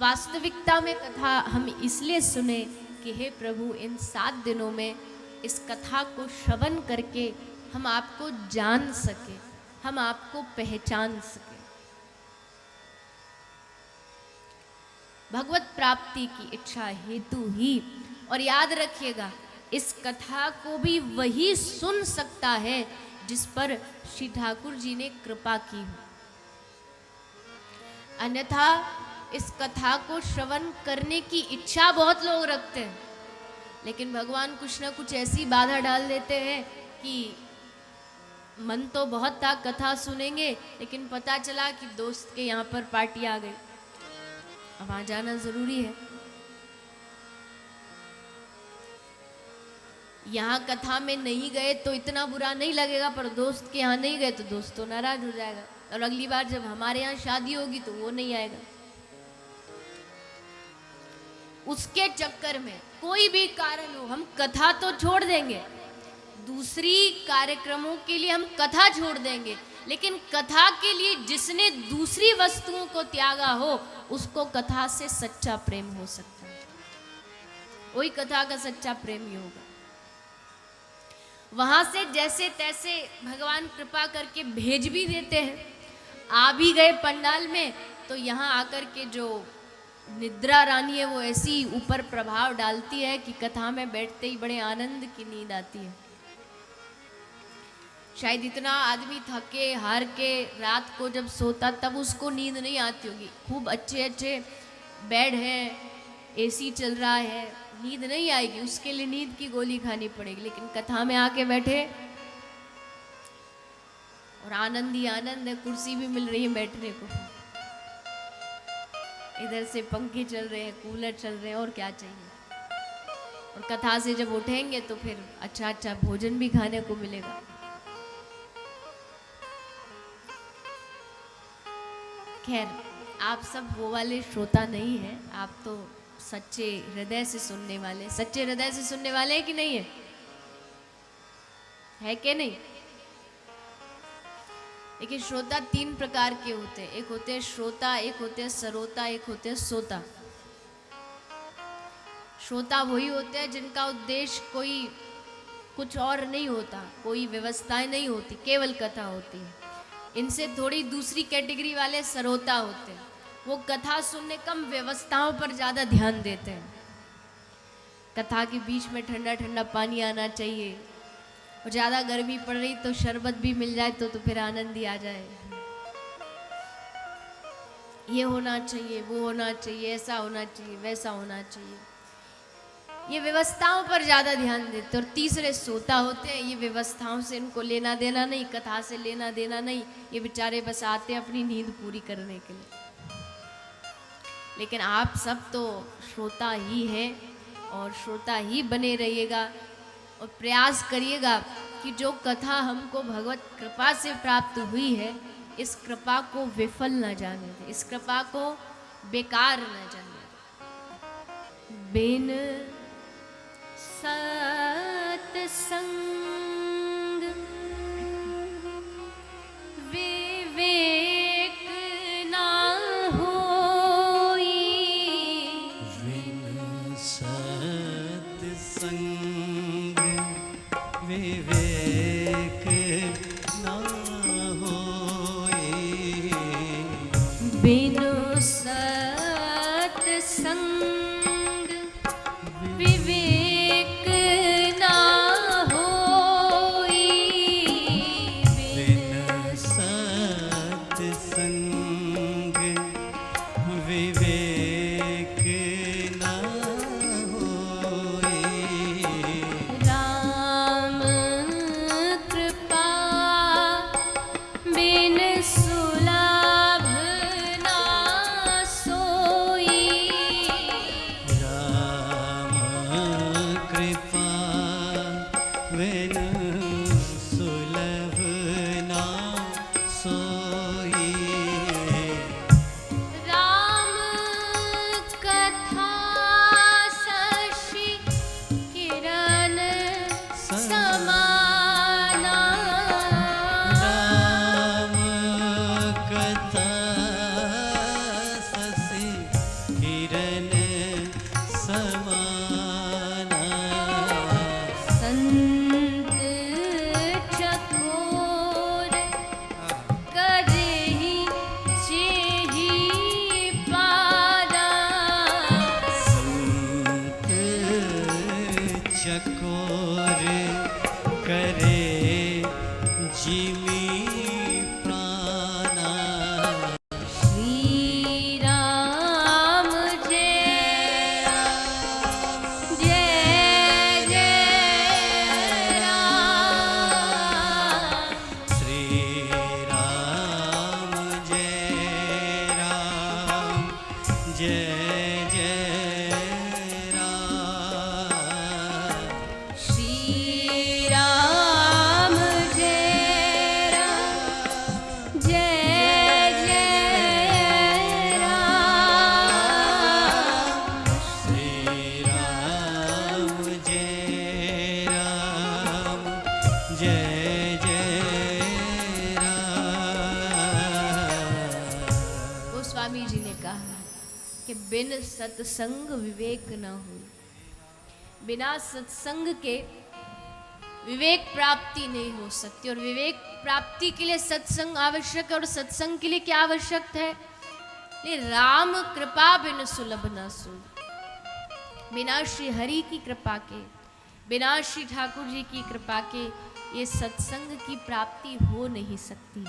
वास्तविकता में कथा हम इसलिए सुने कि हे प्रभु, इन 7 दिनों में इस कथा को श्रवण करके हम आपको जान सके, हम आपको पहचान सके। भगवत प्राप्ति की इच्छा हेतु ही। और याद रखिएगा, इस कथा को भी वही सुन सकता है जिस पर श्री ठाकुर जी ने कृपा की हो। अन्यथा इस कथा को श्रवण करने की इच्छा बहुत लोग रखते हैं, लेकिन भगवान कुछ ना कुछ ऐसी बाधा डाल देते हैं कि मन तो बहुत था कथा सुनेंगे, लेकिन पता चला कि दोस्त के यहाँ पर पार्टी आ गई, अब वहां जाना जरूरी है। यहाँ कथा में नहीं गए तो इतना बुरा नहीं लगेगा, पर दोस्त के यहाँ नहीं गए तो दोस्त तो नाराज हो जाएगा, और अगली बार जब हमारे यहाँ शादी होगी तो वो नहीं आएगा। उसके चक्कर में कोई भी कारण हो, हम कथा तो छोड़ देंगे, दूसरी कार्यक्रमों के लिए हम कथा छोड़ देंगे, लेकिन कथा के लिए जिसने दूसरी वस्तुओं को त्यागा हो उसको कथा से सच्चा प्रेम हो सकता है। वही कथा का सच्चा प्रेमी होगा। वहां से जैसे तैसे भगवान कृपा करके भेज भी देते हैं। आ भी गए पंडाल में तो यहाँ आकर के जो निद्रा रानी है वो ऐसी ऊपर प्रभाव डालती है कि कथा में बैठते ही बड़े आनंद की नींद आती है। शायद इतना आदमी थके हार के रात को जब सोता तब उसको नींद नहीं आती होगी। खूब अच्छे अच्छे बेड है, एसी चल रहा है, नींद नहीं आएगी, उसके लिए नींद की गोली खानी पड़ेगी। लेकिन कथा में आके बैठे और आनंद ही आनंद है, कुर्सी भी मिल रही है बैठने को, इधर से पंखे चल रहे हैं, कूलर चल रहे हैं, और क्या चाहिए। और कथा से जब उठेंगे तो फिर अच्छा अच्छा भोजन भी खाने को मिलेगा। खैर, आप सब वो वाले श्रोता नहीं हैं, आप तो सच्चे हृदय से सुनने वाले, सच्चे हृदय से सुनने वाले हैं कि नहीं है? है कि नहीं? लेकिन श्रोता 3 प्रकार के होते हैं। एक होते हैं श्रोता, एक होते हैं सरोता, एक होते हैं सोता। श्रोता वही होते हैं जिनका उद्देश्य कोई कुछ और नहीं होता, कोई व्यवस्थाएं नहीं होती, केवल कथा होती है। इनसे थोड़ी दूसरी कैटेगरी वाले सरोता होते हैं। वो कथा सुनने कम, व्यवस्थाओं पर ज़्यादा ध्यान देते हैं। कथा के बीच में ठंडा ठंडा पानी आना चाहिए, और ज़्यादा गर्मी पड़ रही तो शरबत भी मिल जाए तो फिर आनंद ही आ जाए। ये होना चाहिए, वो होना चाहिए, ऐसा होना चाहिए, वैसा होना चाहिए। ये व्यवस्थाओं पर ज़्यादा ध्यान देते। और तीसरे सोता होते हैं, ये व्यवस्थाओं से इनको लेना देना नहीं, कथा से लेना देना नहीं, ये बेचारे बस आते हैं अपनी नींद पूरी करने के लिए। लेकिन आप सब तो श्रोता ही हैं और श्रोता ही बने रहिएगा, और प्रयास करिएगा कि जो कथा हमको भगवत कृपा से प्राप्त हुई है, इस कृपा को विफल न जाने दें, इस कृपा को बेकार न जाने दें। बिन सत्संग विवेक ना होई, बिन सत्संग विवेक ना होई, बिनु सत्संग विवेक ना होई, बिन सत्संग विवेक ना होई, राम कृपा बिन सुलभ ना सोई, राम कृपा बिन सुलभ ना सोई, राम जय राम। श्री राम जय राम जय जय राम। श्री राम जय राम जय जय राम। गोस्वामी जी ने कहा कि बिन सत्संग विवेक न हो, बिना सत्संग के विवेक प्राप्ति नहीं हो सकती, और विवेक प्राप्ति के लिए सत्संग आवश्यक है। और सत्संग के लिए क्या आवश्यक है? राम कृपा बिन सुलभ न सुन। बिना श्री हरि की कृपा के, बिना श्री ठाकुर जी की कृपा के ये सत्संग की प्राप्ति हो नहीं सकती।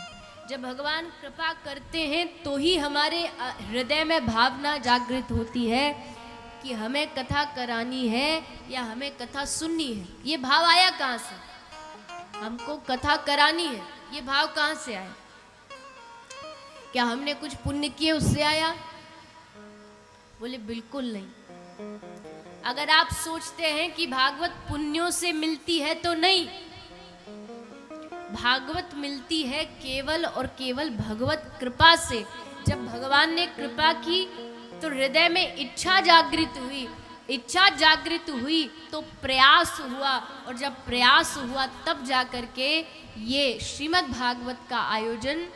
जब भगवान कृपा करते हैं तो ही हमारे हृदय में भावना जागृत होती है कि हमें कथा करानी है या हमें कथा सुननी है। ये भाव आया कहाँ से? हमको कथा करानी है, ये भाव कहाँ से आया? क्या हमने कुछ पुण्य किए उससे आया? बोले बिल्कुल नहीं। अगर आप सोचते हैं कि भागवत पुण्यों से मिलती है तो नहीं, भागवत मिलती है केवल और केवल भगवत कृपा से। जब भगवान ने कृपा की तो हृदय में इच्छा जागृत हुई, इच्छा जागृत हुई तो प्रयास हुआ, और जब प्रयास हुआ तब जाकर के ये श्रीमद् भागवत का आयोजन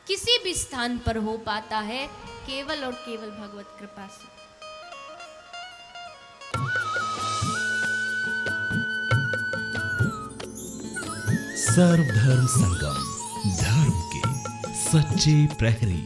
किसी भी स्थान पर हो पाता है, केवल और केवल भगवत कृपा से। सर्वधर्म संगम, धर्म के सच्चे प्रहरी।